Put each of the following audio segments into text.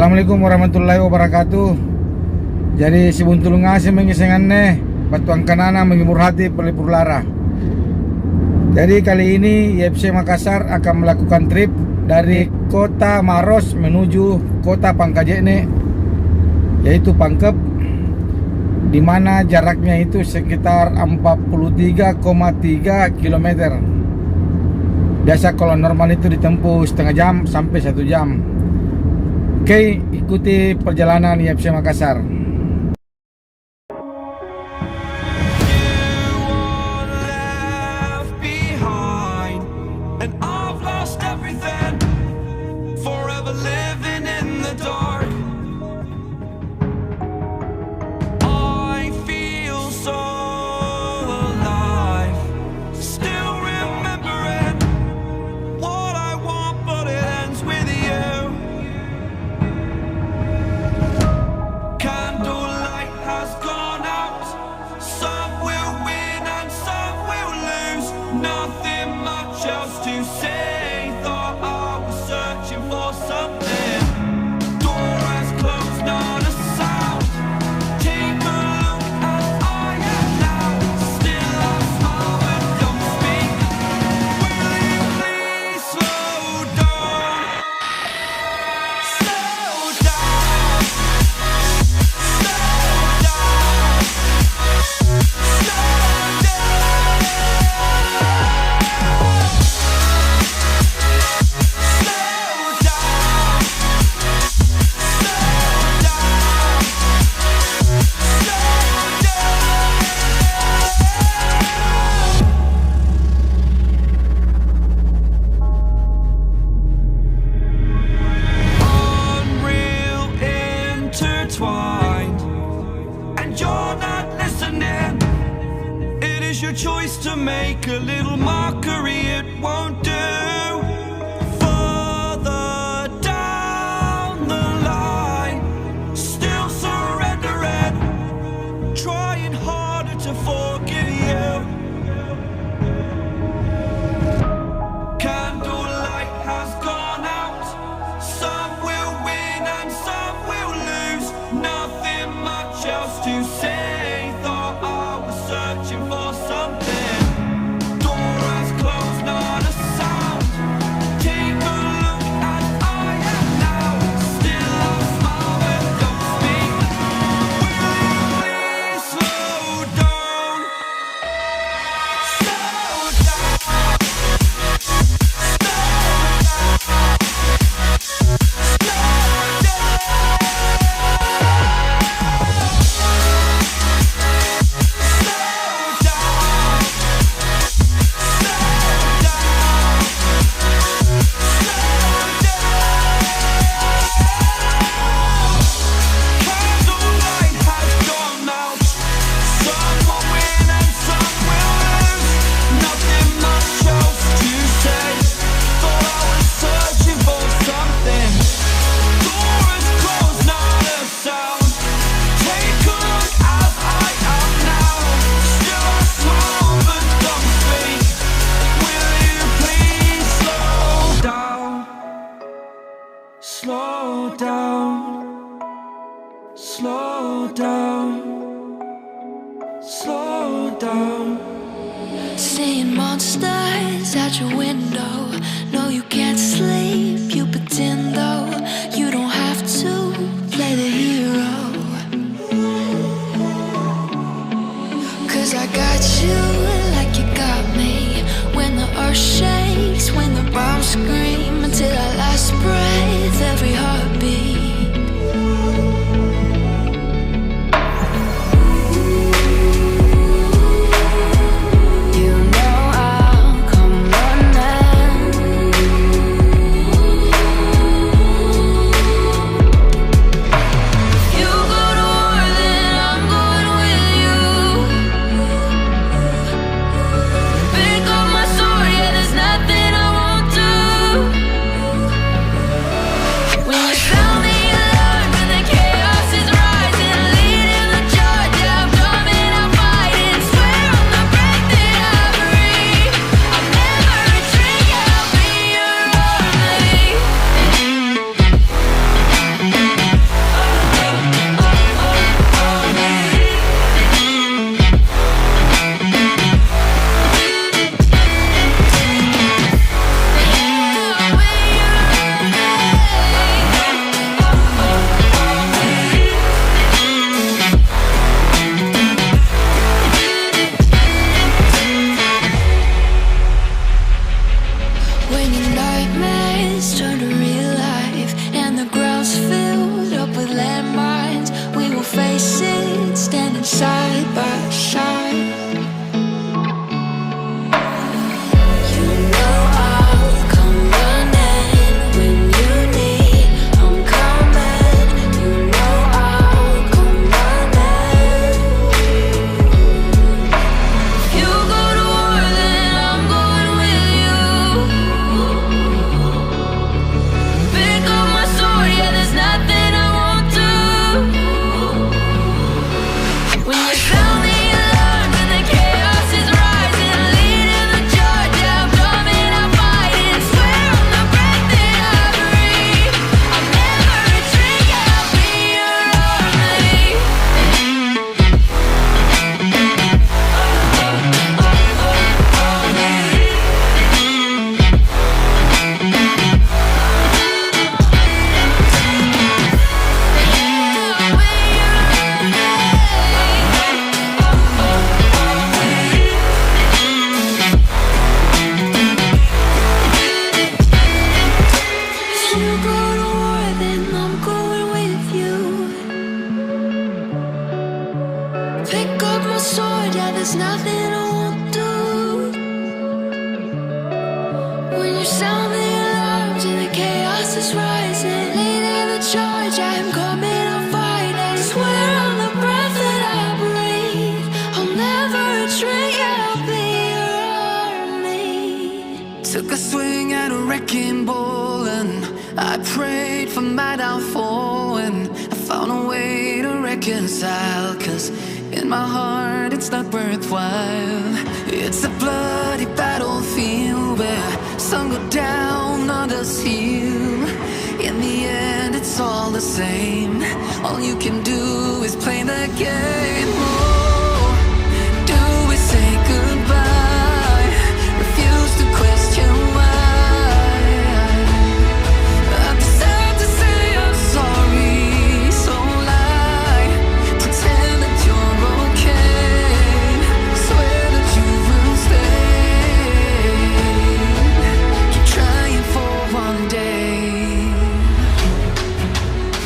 Assalamualaikum warahmatullahi wabarakatuh. Jadi si buntulunga si mengisenganne batuang kanana menghibur hati pelipur lara. Jadi kali ini YFC Makassar akan melakukan trip dari kota Maros menuju kota Pangkep, yaitu Pangkep, di mana jaraknya itu sekitar 43,3 km. Biasa kalau normal itu ditempuh setengah jam sampai 1 jam. Oke, ikuti perjalanan YFC Makassar. Your choice to make a little mockery, it won't do. Further down the line, still surrendering, trying harder to forgive you. Candlelight has gone out, some will win and some will lose. Nothing much else to say, thought I was searching for something. Door has closed, not a sound. Take a look as I am now. Still I smile and don't speak. Will you please slow down? Slow down. Slow down, slow down, slow down. Seeing monsters out your window. No, you can't sleep, you pretend though. You don't have to play the hero. 'Cause I got you like you got me. When the earth shakes, when the bombs scream, until our last breath, every heartbeat. You know I'll come running. If you go to war, then I'm going with you. Pick up my sword, yeah, there's nothing I won't do. When you sound the alarms and the chaos is rising, leading the charge, I am coming, I'll fight it. Swear on the breath that I breathe, I'll never retreat, I'll be your army. Took a swing at a wrecking ball and I prayed for my downfall, and I found a way to reconcile, 'cause in my heart it's not worthwhile. It's a bloody battlefield where some go down, others heal. In the end it's all the same. All you can do is play the game. Oh, do we say goodbye? Refuse to question why. I'm sad to say I'm sorry, so lie. Pretend that you're okay. Swear that you will stay. Keep trying for one day.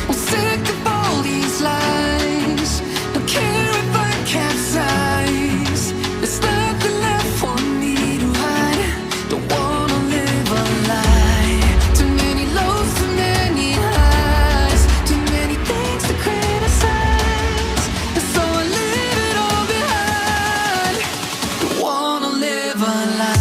I'm sick of all these lies. Don't care if I capsize. There's nothing left for me to hide. Don't wanna live a lie. Too many lows, too many highs. Too many things to criticize. And so I leave it all behind. Don't wanna live a lie.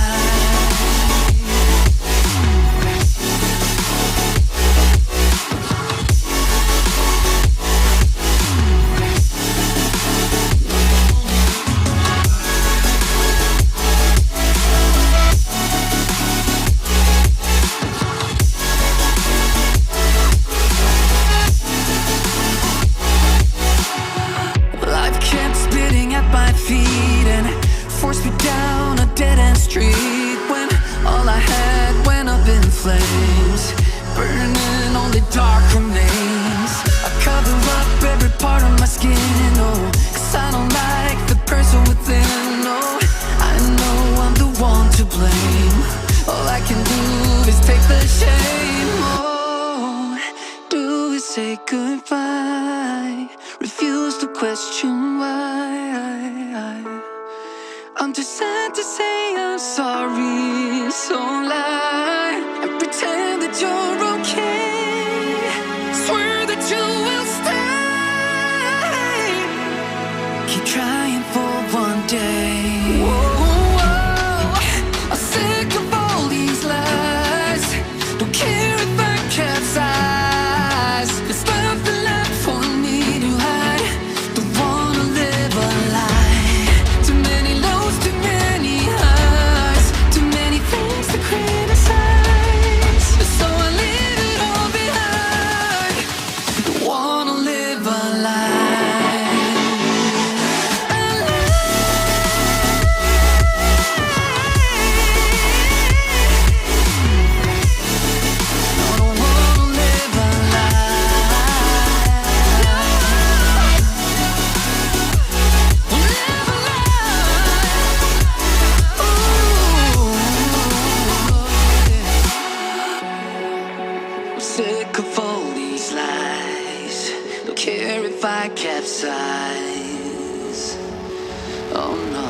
Life kept spitting at my feet and forced me down a dead-end street, when all I had went up in flames, burning only dark remains. I cover up every part of my skin, oh, 'cause I don't like the person within. Oh, I know I'm the one to blame. All I can do is take the shame. Oh, do we say goodbye? Refuse to question why. I'm too sad to say I'm sorry, so lie and pretend that you're okay. Swear that you will stay. Keep trying for one day. Whoa, I'm sick of all these lies. Don't care if I capsize. There's nothing left for me to hide. Don't wanna live a lie. Too many lows, too many highs. Too many things to criticize. So I leave it all behind. Don't wanna live a lie. I don't wanna live a lie. Live a lie. Ooh. I'm sick of all these lies. Don't care if I capsize. Oh no.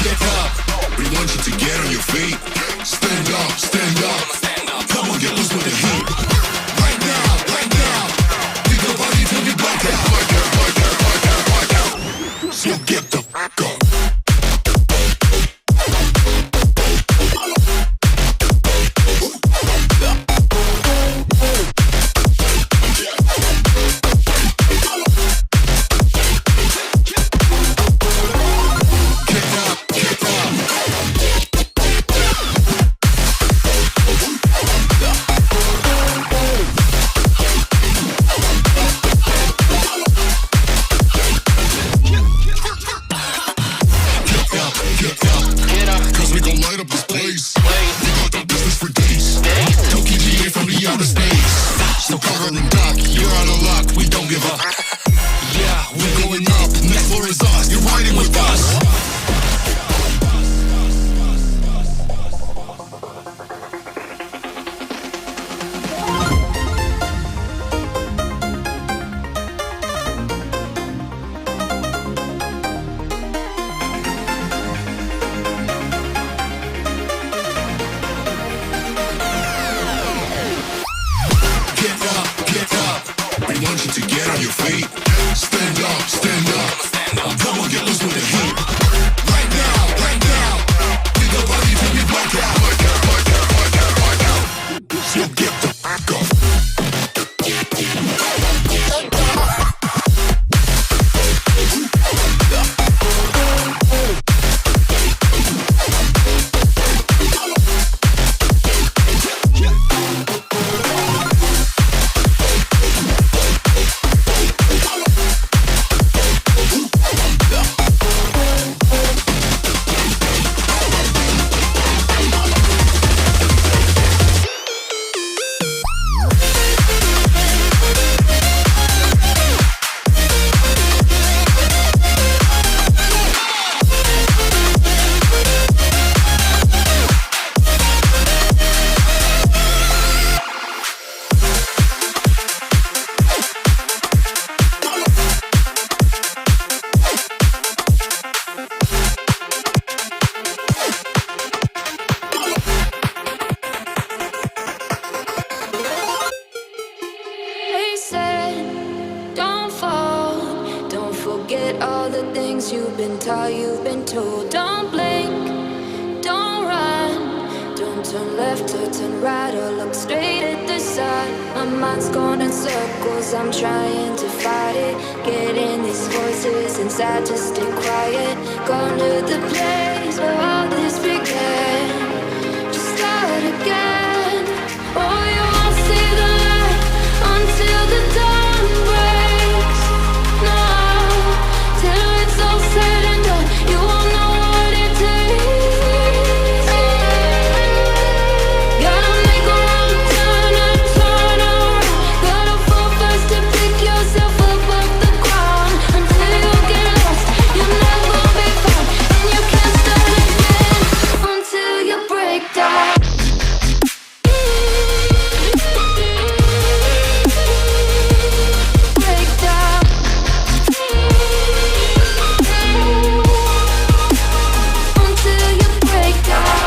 Get up. We want you to get on your feet. Stand up, stand up. Come on, get loose with the heat. Right now, right now. Pick your body till you black out. So get the fuck up. Get up, get up. forget all the things you've been taught, you've been told. Don't blink, don't run, don't turn left or turn right or look straight at the sun. My mind's going in circles, I'm trying to fight it. Getting these voices inside to stay quiet. Going to the place where all this began. Just start again. Oh, you won't see the light until the dawn breaks. No, till it's all said and done, you won't know what it takes. Gotta make a wrong turn and turn around. Gotta fall fast to pick yourself up off the ground. Until you get lost, you'll never be found. And you can't start again until you break down. Break down. Until you break down.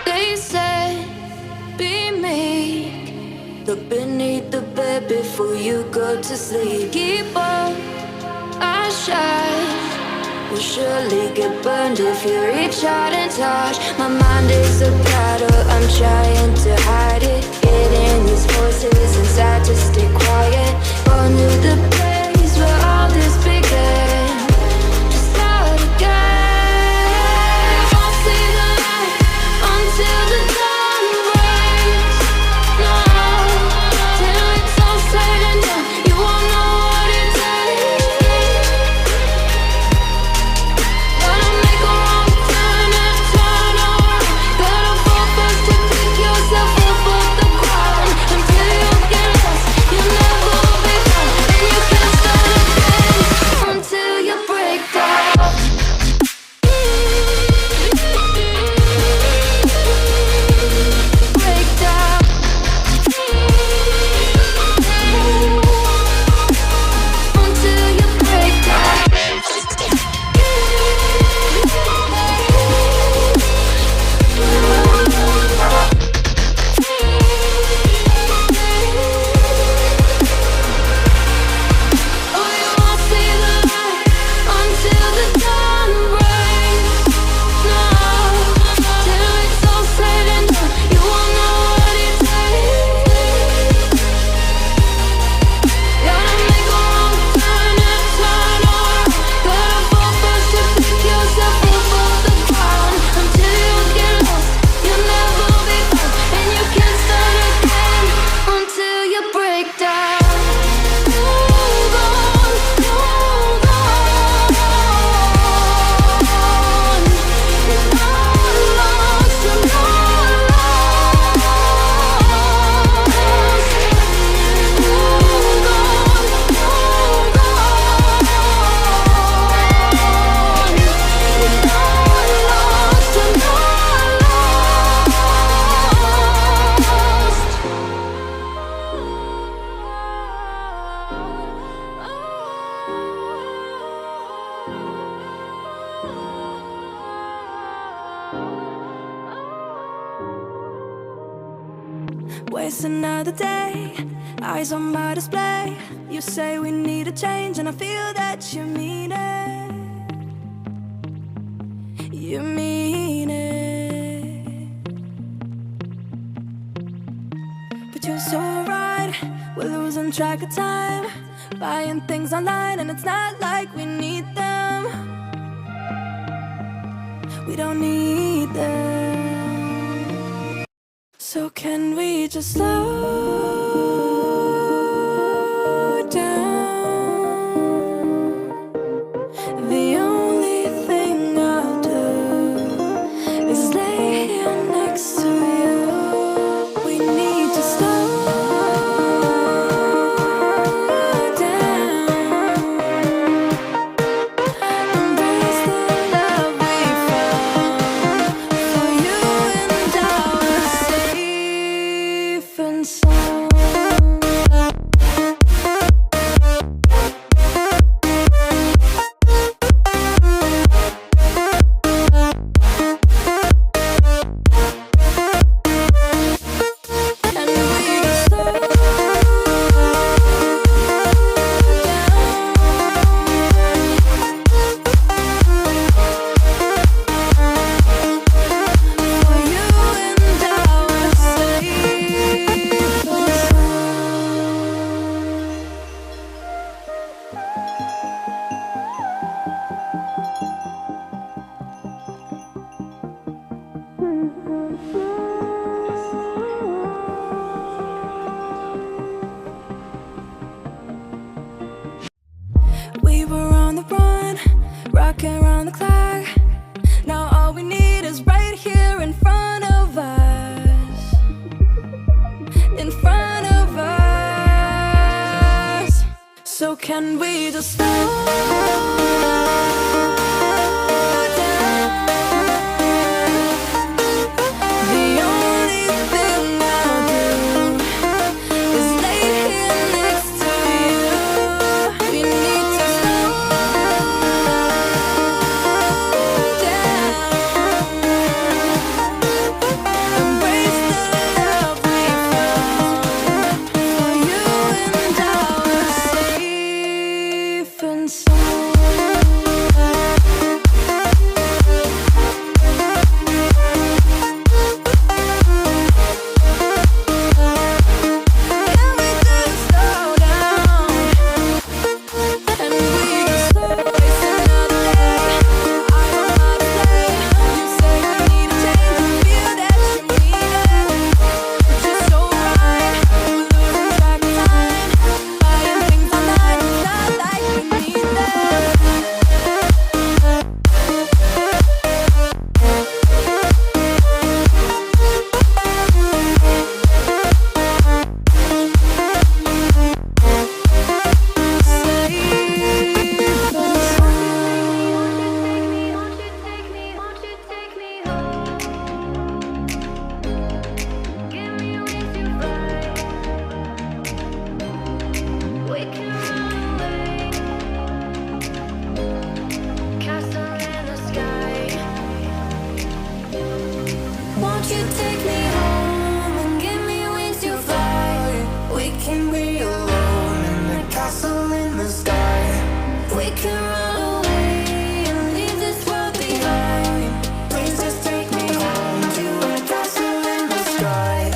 They said, be meek. Look beneath the bed before you go to sleep. Keep on, I shine. Will surely get burned if you reach out and touch. My mind is a battle, I'm trying to hide it. Getting these voices inside to stay quiet. Going to the place where all this began. Just start again. You won't see the light until the dawn breaks. No, till it's all said and done, you won't know what it takes. Gotta make a wrong turn and turn around. Gotta fall fast to pick yourself up off the ground. Until you get lost, you'll never be found. And you can't start again until you break down. Break down. Until you break down. Oh, you won't see the light until the dawn breaks. No, till it's all said and done, you won't know what it takes. Gotta make a wrong turn and turn around. Gotta fall fast to pick yourself up off the ground. Until you get lost, you'll never be found. And you can't start again until you break down. Hold on, hold on. You're not lost, you're not lost. Hold on, hold on. You're not lost, you're Waste another day, eyes on my display. You say we need a change, and I feel that you mean it. You mean it. But you're so right, we're losing track of time. Buying things online, and it's not like we need them. We don't need them. So can we just slow down? The only thing I'll do is lay here next to you. We need to slow down. Embrace the love we found. For you and I, we're safe and sound. So can we just slow down? The only thing I'll do is lay here next to you. We need to slow down. Embrace the love we found. For you and I were safe and sound. Can we just slow down? And we just slow waste another day. I don't know how to play. You say we need a change. I feel that you need it. It's just so right. We're losing track of time. Buying things online. It's not like we need them. Won't you take me home and give me wings to fly? We can be alone in the castle in the sky. We can run away and leave this world behind. Please just take me home to a castle in the sky.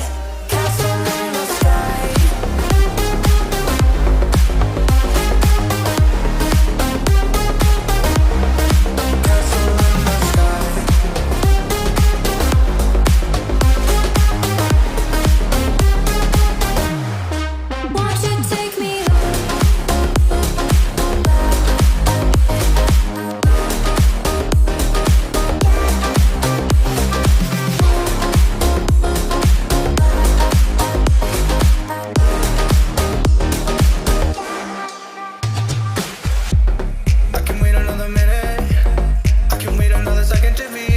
Castle in the sky. Castle in the sky. Won't you take me I can wait another minute. I can wait another second to be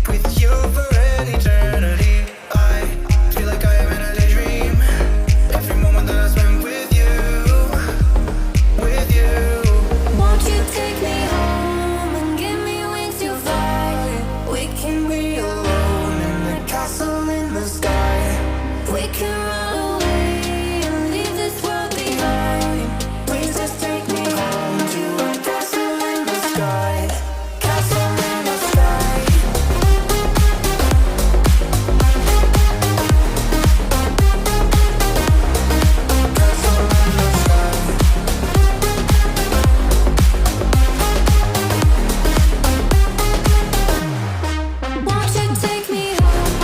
with you for an eternity. I feel like I am in a daydream. Every moment that I spend with you, with you. Won't you take me home and give me wings to fly? We can be alone in the castle in the sky. We can run away and leave this world behind. Please just take me home to a castle in the sky. Castle in the sky. Castle in the sky. Won't you take me home?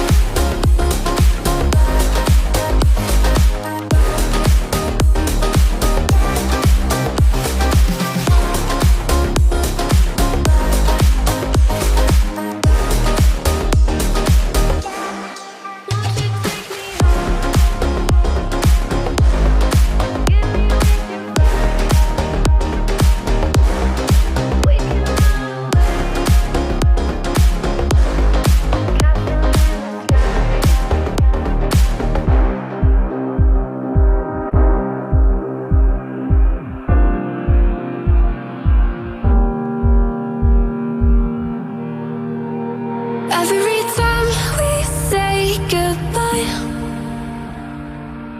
Every time we say goodbye,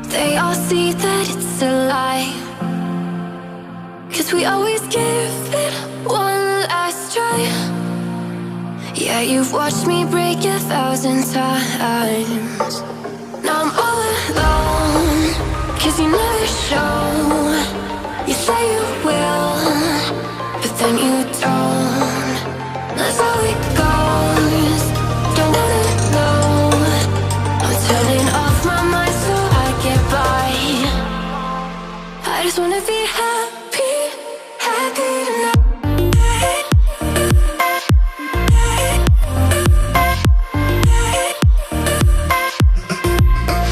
they all see that it's a lie. 'Cause we always give it one last try. Yeah, you've watched me break 1,000 times. Now I'm all alone, 'cause you never show. You say you will, but then you don't. That's how it goes. Don't wanna know. I'm turning off my mind so I get by. I just wanna be happy, happy tonight.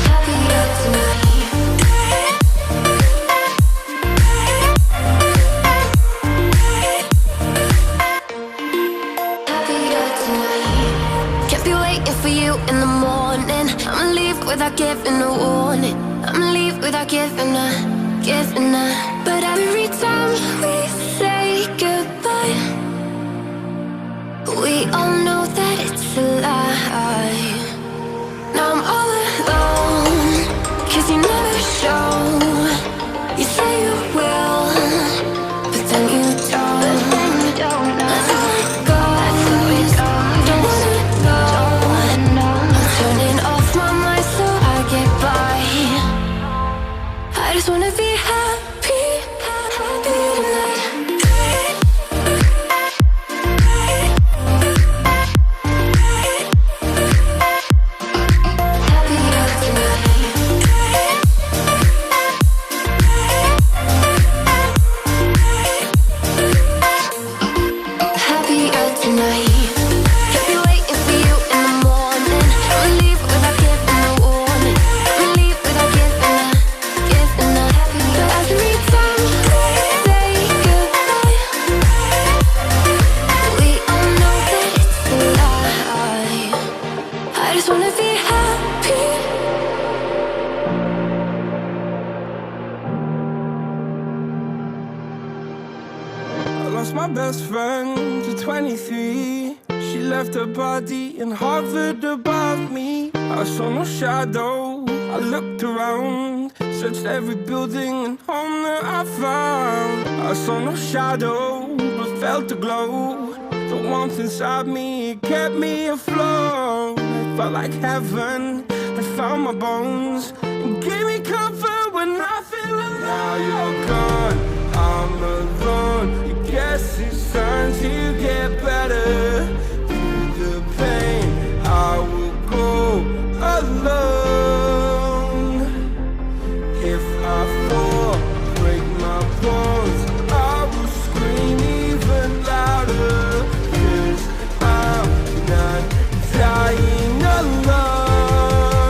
Happy tonight. without giving a warning. I'ma leave without giving a. But every time we say goodbye, we all know that it's a lie. Now I'm all alone, 'cause you never show. You say you will, but then you don't. Let's let it go. Don't wanna know. I'm turning off my mind so I get by. I just wanna be happy, happy tonight. Happier tonight. I'll be waiting for you in the morning. I'ma leave without giving a warning. I'ma leave without giving a. But every time we say goodbye, we all know that it's a lie. I just wanna be happy. I lost my best friend to 23. She left her body and hovered above me. I saw no shadow, I looked around, searched every building and home that I found. I saw no shadow, but felt the glow. The warmth inside me, it kept me afloat. It felt like heaven, it found my bones and gave me comfort when I feel alone. Now you're gone, I'm alone. You guess it's time to get better. Through the pain, I will go alone. If I fall, break my bones, I will scream even louder. 'Cause I'm not dying alone.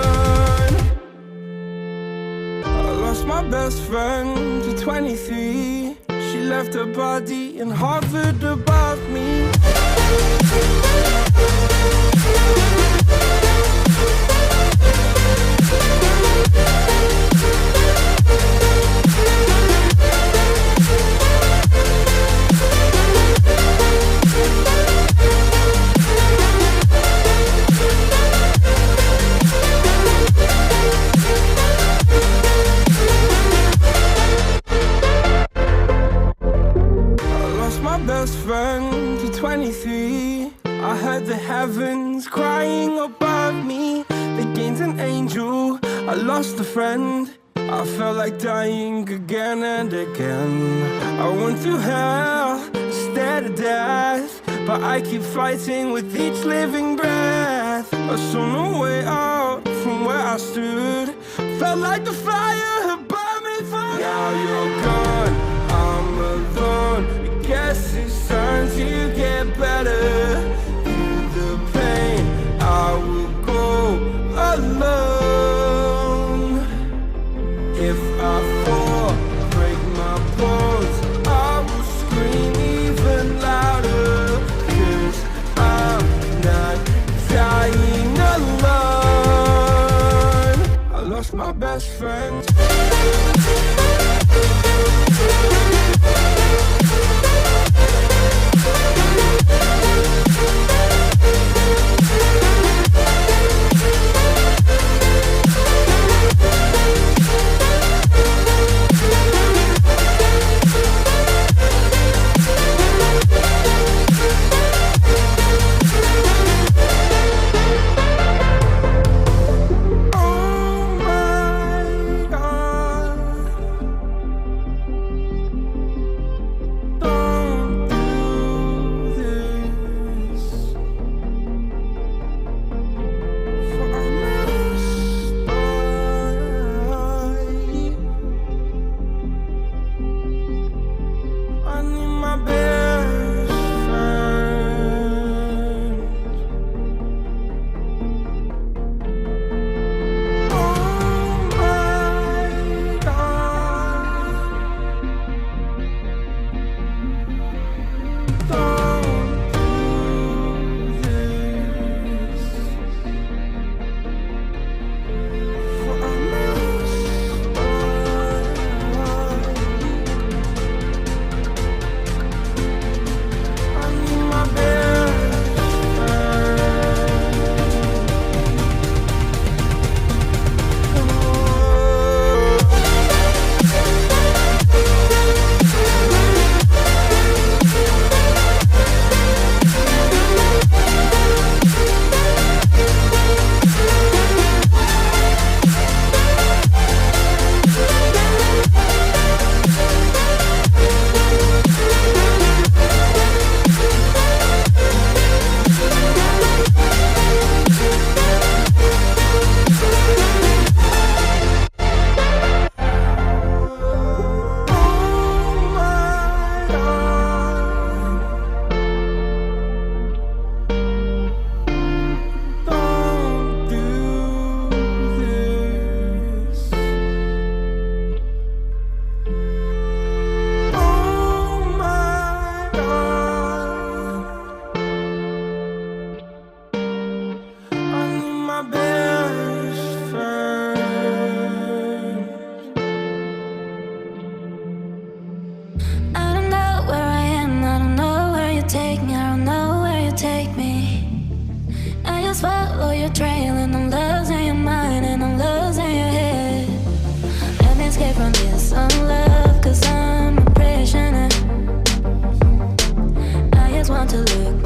I lost my best friend to 23. She left her body and hovered above me. My best friend to 23. I heard the heavens crying above me. They gained an angel, I lost a friend. I felt like dying again and again. I went through hell, stared at death, but I keep fighting with each living breath. I saw no way out from where I stood. Felt like the fire had burned me through. Now you're gone, I'm alone. Guess it's time to get better. Through the pain, I will go alone. If I fall, break my bones, I will scream even louder. 'Cause I'm not dying alone. I lost my best friend. Oh my God. take me. I just follow your trail and I'm losing your mind and I'm losing your head. Let me escape from this unlove, cause I'm a prisoner. I just want to look